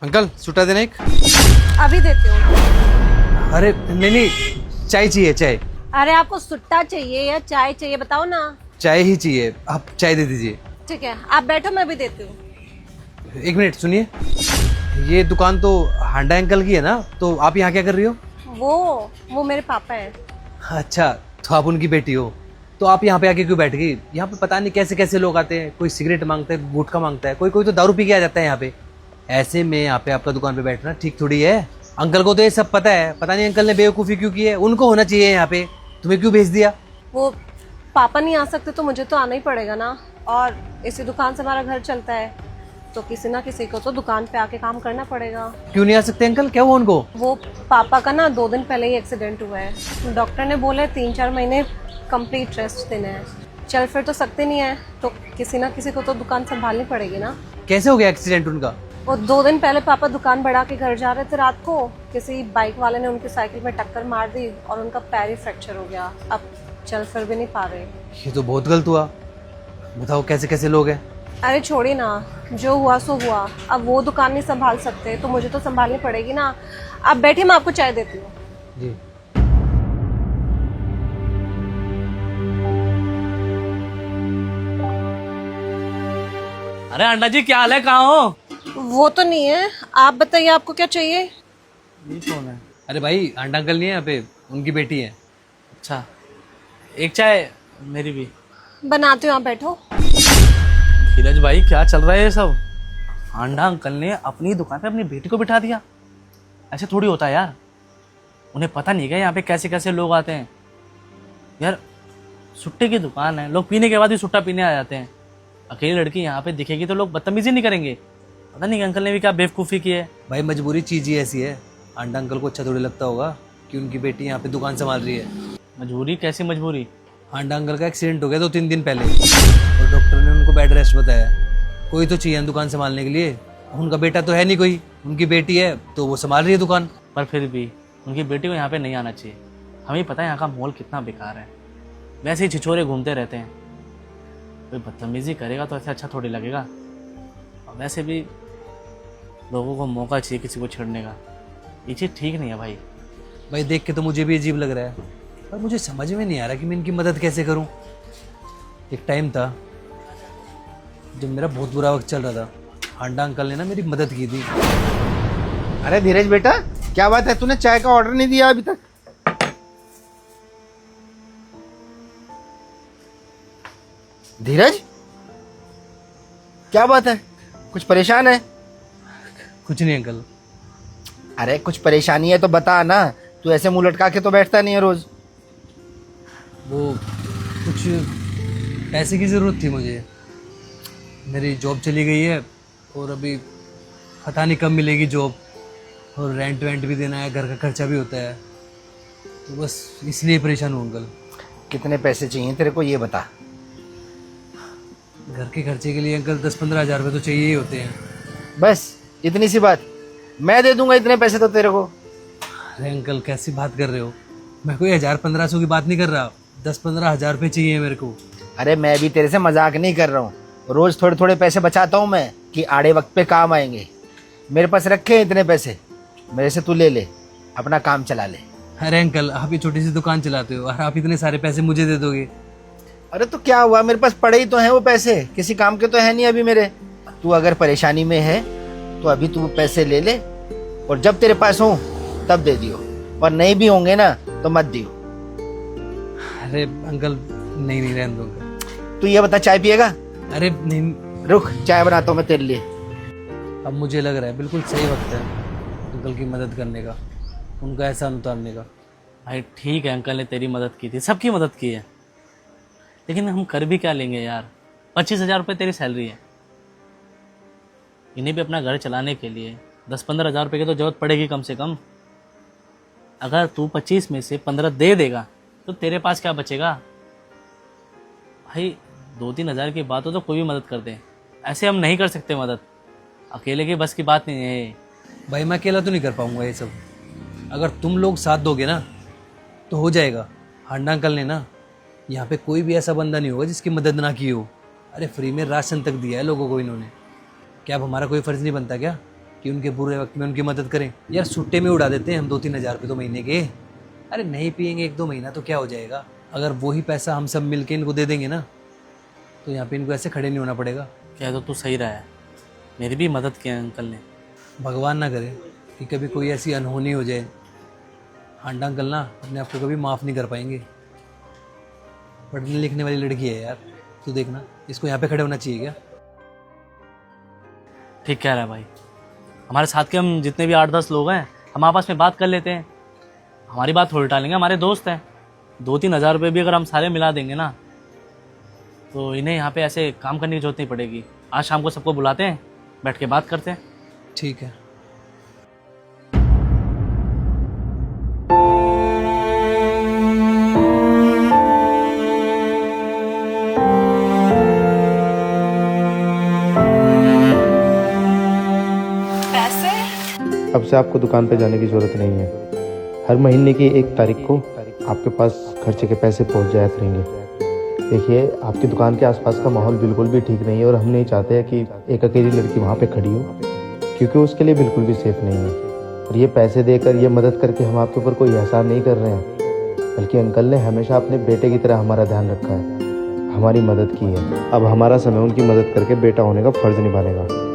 Uncle सुट्टा देना एक। अभी देती हूँ। अरे नहीं नहीं, चाय चाहिए चाय। अरे आपको सुट्टा चाहिए या चाय चाहिए बताओ ना। चाय ही चाहिए, आप चाय दे दीजिए। ठीक है आप बैठो, मैं भी देती हूँ। एक मिनट सुनिए, ये दुकान तो हांडा अंकल की है ना, तो आप यहाँ क्या कर रही हो? वो मेरे पापा हैं। अच्छा, तो आप उनकी बेटी हो, तो आप यहाँ पे आके क्यों बैठ गई? यहाँ पे पता नहीं कैसे कैसे लोग आते हैं, कोई सिगरेट मांगता है, गुटखा मांगता है, कोई कोई तो दारू पी के आ जाता है यहाँ पे। ऐसे में यहाँ पे आपका दुकान पे बैठना ठीक थोड़ी है। अंकल को तो ये सब पता है, पता नहीं अंकल ने बेवकूफ़ी क्यों की है, उनको होना चाहिए यहाँ पे, तुम्हें क्यों भेज दिया? वो पापा नहीं आ सकते तो मुझे तो आना ही पड़ेगा ना, और इसी दुकान से हमारा घर चलता है, तो किसी ना किसी को तो दुकान पे आके काम करना पड़ेगा। क्यों नहीं आ सकते अंकल, क्या हुआ उनको? वो पापा का ना 2 दिन पहले ही एक्सीडेंट हुआ है। डॉक्टर ने बोले 3-4 महीने कंप्लीट रेस्ट देना है। चल फिर तो सकते नहीं है, तो किसी ना किसी को तो दुकान संभालनी पड़ेगी ना। कैसे हो गया एक्सीडेंट उनका? वो 2 दिन पहले पापा दुकान बढ़ा के घर जा रहे थे रात को, किसी बाइक वाले ने उनकी साइकिल में टक्कर मार दी और उनका पैर ही फ्रैक्चर हो गया। अब चल फिर भी नहीं पा रहे। ये तो बहुत गलत हुआ। बताओ कैसे कैसे लोग हैं। अरे छोड़िए ना, जो हुआ सो हुआ। अब वो दुकान नहीं संभाल सकते तो मुझे तो संभालनी पड़ेगी ना। आप बैठिए, मैं आपको चाय देती हूँ। जी। अरे अंडा जी क्या हाल है, कहाँ हो? वो तो नहीं है, आप बताइए आपको क्या चाहिए। ये कौन है? अरे भाई, आंटा अंकल नहीं है यहाँ पे, उनकी बेटी है। अच्छा, एक चाय मेरी भी। बनाती हूँ, आप बैठो। धीरज भाई क्या चल रहा है ये सब? अंडा अंकल ने अपनी दुकान पे अपनी बेटी को बिठा दिया। ऐसे थोड़ी होता है यार। उन्हें पता नहीं क्या यहाँ पे कैसे कैसे लोग आते हैं यार। सुट्टे की दुकान है, लोग पीने के बाद ही सुट्टा पीने आ जाते हैं। अकेली लड़की यहाँ पे दिखेगी तो लोग बदतमीजी नहीं करेंगे? पता नहीं अंकल ने भी क्या बेवकूफ़ी की है। भाई मजबूरी चीज़ ही ऐसी है। आंटा अंकल को अच्छा थोड़ी लगता होगा कि उनकी बेटी यहाँ पे दुकान संभाल रही है। मजबूरी? कैसी मजबूरी? आंटा अंकल का एक्सीडेंट हो गया 2-3 दिन पहले, और डॉक्टर ने उनको बेड रेस्ट बताया। कोई तो चाहिए दुकान संभालने के लिए। उनका बेटा तो है नहीं कोई, उनकी बेटी है तो वो संभाल रही है दुकान। पर फिर भी उनकी बेटी को यहाँ पे नहीं आना चाहिए। हमें पता है यहाँ का माहौल कितना बेकार है। वैसे ही छिछोरे घूमते रहते हैं। कोई बदतमीजी करेगा तो ऐसे अच्छा थोड़ी लगेगा। और वैसे भी लोगों को मौका चाहिए किसी को छेड़ने का। ये चीज़ ठीक नहीं है भाई। भाई देख के तो मुझे भी अजीब लग रहा है, पर मुझे समझ में नहीं आ रहा कि मैं इनकी मदद कैसे करूं। एक टाइम था जब मेरा बहुत बुरा वक्त चल रहा था, आंटा अंकल ने ना मेरी मदद की थी। अरे धीरज बेटा, क्या बात है, तूने चाय का ऑर्डर नहीं दिया अभी तक? धीरज, क्या बात है, कुछ परेशान है? कुछ नहीं अंकल। अरे कुछ परेशानी है तो बता ना, तू ऐसे मुंह लटका के तो बैठता नहीं है रोज। वो कुछ पैसे की ज़रूरत थी मुझे। मेरी जॉब चली गई है और अभी पता नहीं कब मिलेगी जॉब, और रेंट वेंट भी देना है, घर का खर्चा भी होता है, तो बस इसलिए परेशान हूँ अंकल। कितने पैसे चाहिए तेरे को ये बता। घर के खर्चे के लिए अंकल 10-15 हज़ार रुपये तो चाहिए ही होते हैं। बस इतनी सी बात? मैं दे दूंगा इतने पैसे तो तेरे को। अरे अंकल कैसी बात कर रहे हो, मैं कोई 1000-1500 की बात नहीं कर रहा, 10-15 हज़ार रुपये चाहिए मेरे को। अरे मैं भी तेरे से मजाक नहीं कर रहा हूँ, रोज थोड़े थोड़े पैसे बचाता हूँ मैं कि आड़े वक्त पे काम आएंगे। मेरे पास रखे हैं इतने पैसे, मेरे से तू ले ले, अपना काम चला ले। अरे अंकल आप ये छोटी सी दुकान चलाते हो और आप इतने सारे पैसे मुझे दे दोगे? अरे तो क्या हुआ, मेरे पास पड़े ही तो हैं वो पैसे, किसी काम के तो है नहीं अभी मेरे। तू अगर परेशानी में है तो अभी तू पैसे ले ले, और जब तेरे पास हो तब दे दियो, और नहीं भी होंगे ना तो मत दियो। अरे अंकल नहीं नहीं, रहने दो अंकल। तू ये बता, चाय पिएगा? अरे नहीं, रुक, चाय बनाता हूँ मैं तेरे लिए। अब मुझे लग रहा है बिल्कुल सही वक्त है अंकल की मदद करने का, उनका एहसान उतारने का। भाई ठीक है, अंकल ने तेरी मदद की थी, सबकी मदद की है, लेकिन हम कर भी क्या लेंगे यार। 25,000 रुपये तेरी सैलरी है। इन्हें भी अपना घर चलाने के लिए 10-15 हज़ार रुपये की तो जरूरत पड़ेगी कम से कम। अगर तू 25 में से 15 दे देगा तो तेरे पास क्या बचेगा? भाई 2-3 हज़ार की बात हो तो कोई भी मदद कर दे, ऐसे हम नहीं कर सकते मदद। अकेले की बस की बात नहीं है। भाई मैं अकेला तो नहीं कर पाऊंगा ये सब, अगर तुम लोग साथ दोगे ना तो हो जाएगा। हांडा अंकल ने ना यहाँ पे कोई भी ऐसा बंदा नहीं होगा जिसकी मदद ना की हो। अरे फ्री में राशन तक दिया है लोगों को इन्होंने। क्या अब हमारा कोई फ़र्ज़ नहीं बनता क्या कि कि उनके बुरे वक्त में उनकी मदद करें। यार छुट्टे में उड़ा देते हैं हम 2-3 हज़ार रुपये तो महीने के। अरे नहीं पियेंगे 1-2 महीना तो क्या हो जाएगा। अगर वही पैसा हम सब मिल के इनको दे देंगे ना तो यहाँ पे इनको ऐसे खड़े नहीं होना पड़ेगा। क्या तो तू सही रहा है, मेरी भी मदद की है अंकल ने। भगवान ना करे कि कभी कोई ऐसी अनहोनी हो जाए। हांडा अंकल ना अपने आप को कभी माफ़ नहीं कर पाएंगे। पढ़ने लिखने वाली लड़की है यार, तू देखना इसको यहाँ पे खड़े होना चाहिए क्या। ठीक कह रहा है भाई, हमारे साथ के हम जितने भी 8-10 लोग हैं हम आपस में बात कर लेते हैं, हमारी बात थोड़ी टालेंगे, हमारे दोस्त हैं। 2-3 हज़ार रुपये भी अगर हम सारे मिला देंगे ना तो इन्हें यहाँ पे ऐसे काम करने की जरूरत नहीं पड़ेगी। आज शाम को सबको बुलाते हैं, बैठ के बात करते हैं। ठीक है। पैसे? अब से आपको दुकान पे जाने की ज़रूरत नहीं है। हर महीने की 1 तारीख को आपके पास खर्चे के पैसे पहुंच जाया करेंगे। देखिए, आपकी दुकान के आसपास का माहौल बिल्कुल भी ठीक नहीं है और हम नहीं चाहते हैं कि एक अकेली लड़की वहाँ पे खड़ी हो, क्योंकि उसके लिए बिल्कुल भी सेफ नहीं है। और ये पैसे देकर, ये मदद करके हम आपके ऊपर कोई एहसान नहीं कर रहे हैं, बल्कि अंकल ने हमेशा अपने बेटे की तरह हमारा ध्यान रखा है, हमारी मदद की है। अब हमारा समय उनकी मदद करके बेटा होने का फ़र्ज़ निभाने का।